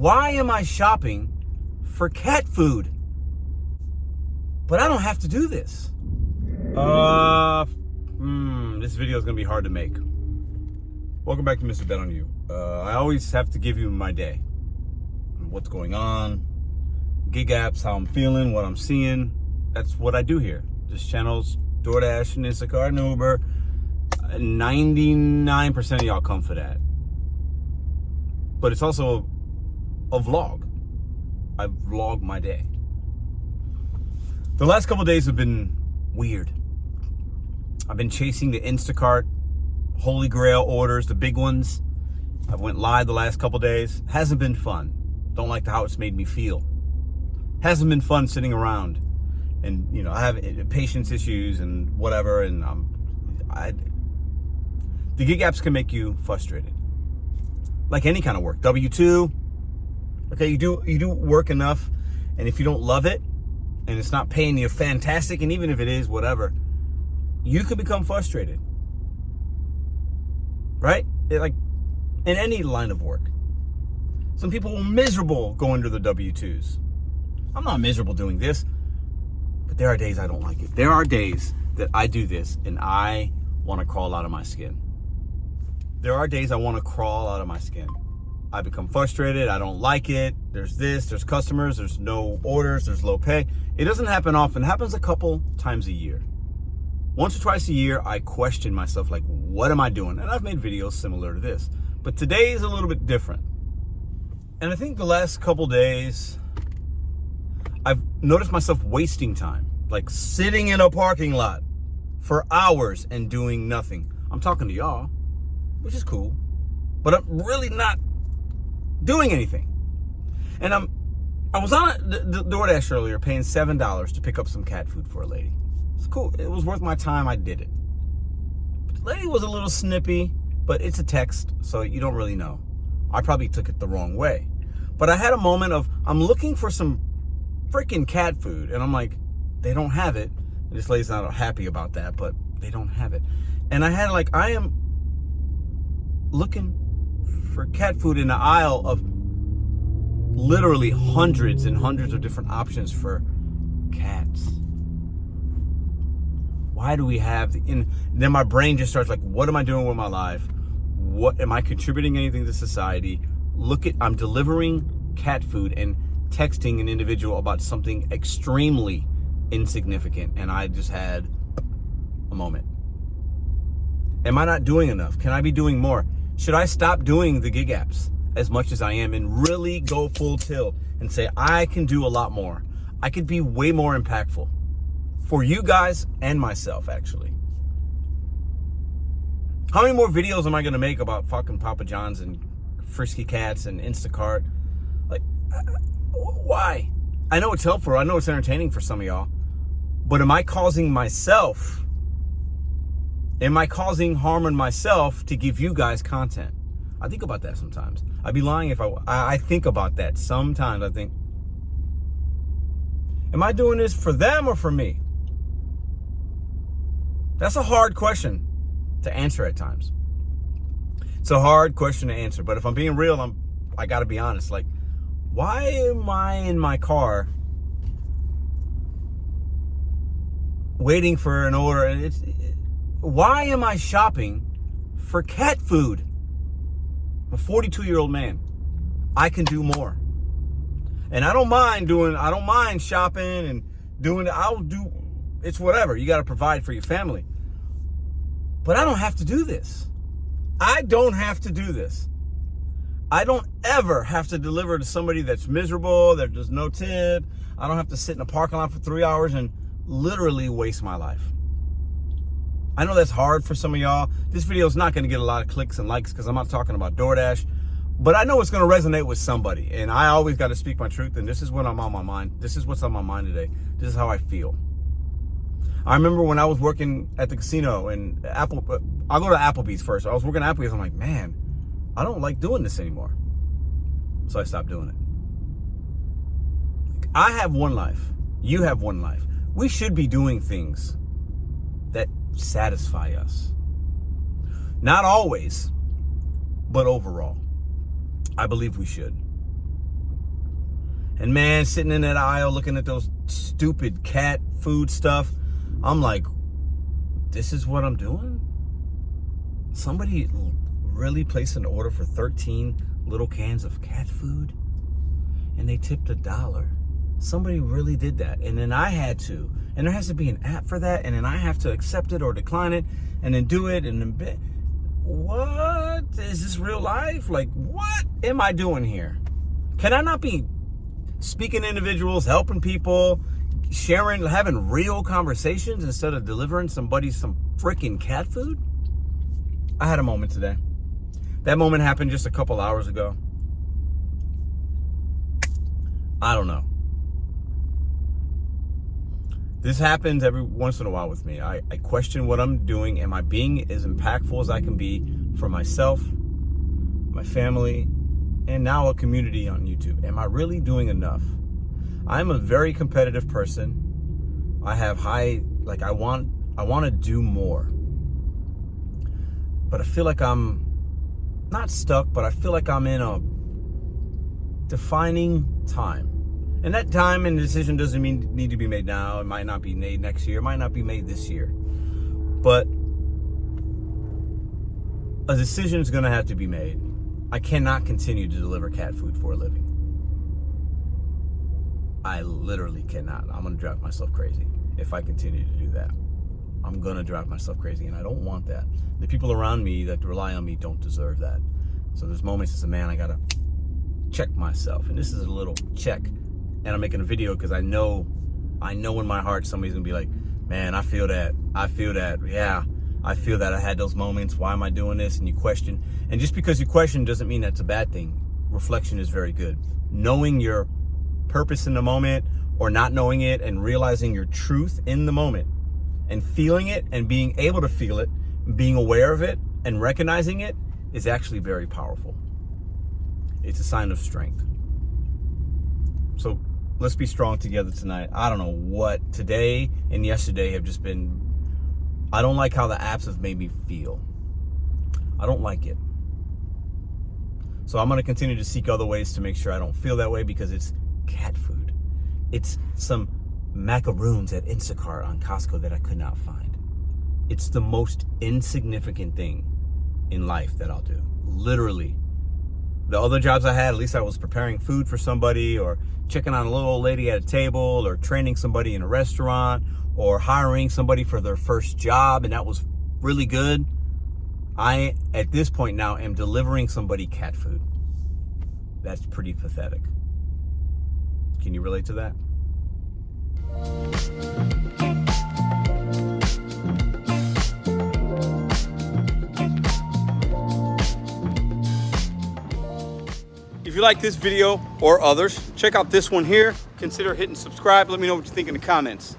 Why am I shopping for cat food? But I don't have to do this. This video is going to be hard to make. Welcome back to Mr.BetonYou. I always have to give you my day. What's going on, gig apps, how I'm feeling, what I'm seeing. That's what I do here. This channel's DoorDash and Instacart and Uber. 99% of y'all come for that. But it's also a vlog. I vlog my day. The last couple of days have been weird. I've been chasing the Instacart Holy Grail orders, the big ones. I went live the last couple of days. Hasn't been fun. Don't like how it's made me feel. Hasn't been fun sitting around. And, you know, I have patience issues and whatever. And the gig apps can make you frustrated. Like any kind of work. W-2. Okay, you do work enough. And if you don't love it, and it's not paying you fantastic, and even if it is, whatever, you could become frustrated. Right? Like in any line of work. Some people are miserable going to the W-2s. I'm not miserable doing this, but there are days I don't like it. There are days that I do this and I want to crawl out of my skin. There are days I want to crawl out of my skin. I become frustrated. I don't like it. There's customers, there's no orders, there's low pay. It doesn't happen often. It happens a couple times a year. Once or twice a year, I question myself, like, what am I doing? And I've made videos similar to this. But today is a little bit different. And I think the last couple days, I've noticed myself wasting time. Like sitting in a parking lot for hours and doing nothing. I'm talking to y'all, which is cool. But I'm really not doing anything. And I was on the DoorDash earlier paying $7 to pick up some cat food for a lady. It's cool. It was worth my time. I did it. But the lady was a little snippy, but it's a text, so you don't really know. I probably took it the wrong way. But I had a moment of, I'm looking for some freaking cat food, and I'm like, they don't have it. And this lady's not happy about that, but they don't have it. And I had like, I am looking for cat food in the aisle of literally hundreds and hundreds of different options for cats. Why do we have then my brain just starts like, what am I doing with my life? What am I contributing anything to society? I'm delivering cat food and texting an individual about something extremely insignificant. And I just had a moment. Am I not doing enough? Can I be doing more? Should I stop doing the gig apps as much as I am and really go full tilt and say, I can do a lot more. I could be way more impactful for you guys and myself, actually. How many more videos am I going to make about fucking Papa John's and Frisky Cats and Instacart? Like, why? I know it's helpful. I know it's entertaining for some of y'all. But am I causing harm in myself to give you guys content? I think about that sometimes. I'd be lying if I think about that sometimes. I think, am I doing this for them or for me? That's a hard question to answer at times. It's a hard question to answer. But if I'm being real, I got to be honest. Like, why am I in my car waiting for an order? And why am I shopping for cat food? I'm a 42-year-old man. I can do more. And I don't mind shopping and doing it. It's whatever. You got to provide for your family. But I don't have to do this. I don't have to do this. I don't ever have to deliver to somebody that's miserable, that there's no tip. I don't have to sit in a parking lot for 3 hours and literally waste my life. I know that's hard for some of y'all. This video is not going to get a lot of clicks and likes because I'm not talking about DoorDash. But I know it's going to resonate with somebody. And I always got to speak my truth. And this is what I'm on my mind. This is what's on my mind today. This is how I feel. I remember when I was working at the casino and I'll go to Applebee's first. I was working at Applebee's. I'm like, man, I don't like doing this anymore. So I stopped doing it. I have one life. You have one life. We should be doing things that satisfy us. Not always, but overall, I believe we should. And man, sitting in that aisle looking at those stupid cat food stuff, I'm like, this is what I'm doing? Somebody really placed an order for 13 little cans of cat food and they tipped $1. Somebody really did that. And then I had to. And there has to be an app for that. And then I have to accept it or decline it and then do it. And then, what? Is this real life? Like, what am I doing here? Can I not be speaking to individuals, helping people, sharing, having real conversations instead of delivering somebody some freaking cat food? I had a moment today. That moment happened just a couple hours ago. I don't know. This happens every once in a while with me. I question what I'm doing. Am I being as impactful as I can be for myself, my family, and now a community on YouTube? Am I really doing enough? I'm a very competitive person. I have I want to do more. But I feel like I'm not stuck, but I feel like I'm in a defining time. And that time and decision doesn't need to be made now. It might not be made next year. It might not be made this year. But a decision is going to have to be made. I cannot continue to deliver cat food for a living. I literally cannot. I'm going to drive myself crazy if I continue to do that. I'm going to drive myself crazy, and I don't want that. The people around me that rely on me don't deserve that. So there's moments as a man I got to check myself. And this is a little check. And I'm making a video because I know in my heart somebody's going to be like, man, I feel that. Yeah, I feel that. I had those moments. Why am I doing this? And you question. And just because you question doesn't mean that's a bad thing. Reflection is very good. Knowing your purpose in the moment or not knowing it and realizing your truth in the moment and feeling it and being able to feel it, being aware of it and recognizing it is actually very powerful. It's a sign of strength. So let's be strong together tonight. I don't know what today and yesterday have just been. I don't like how the apps have made me feel. I don't like it. So I'm going to continue to seek other ways to make sure I don't feel that way because it's cat food. It's some macaroons at Instacart on Costco that I could not find. It's the most insignificant thing in life that I'll do. Literally. The other jobs I had, at least I was preparing food for somebody or checking on a little old lady at a table or training somebody in a restaurant or hiring somebody for their first job, and that was really good. I, at this point now, am delivering somebody cat food. That's pretty pathetic. Can you relate to that? If you like this video or others, check out this one here. Consider hitting subscribe. Let me know what you think in the comments.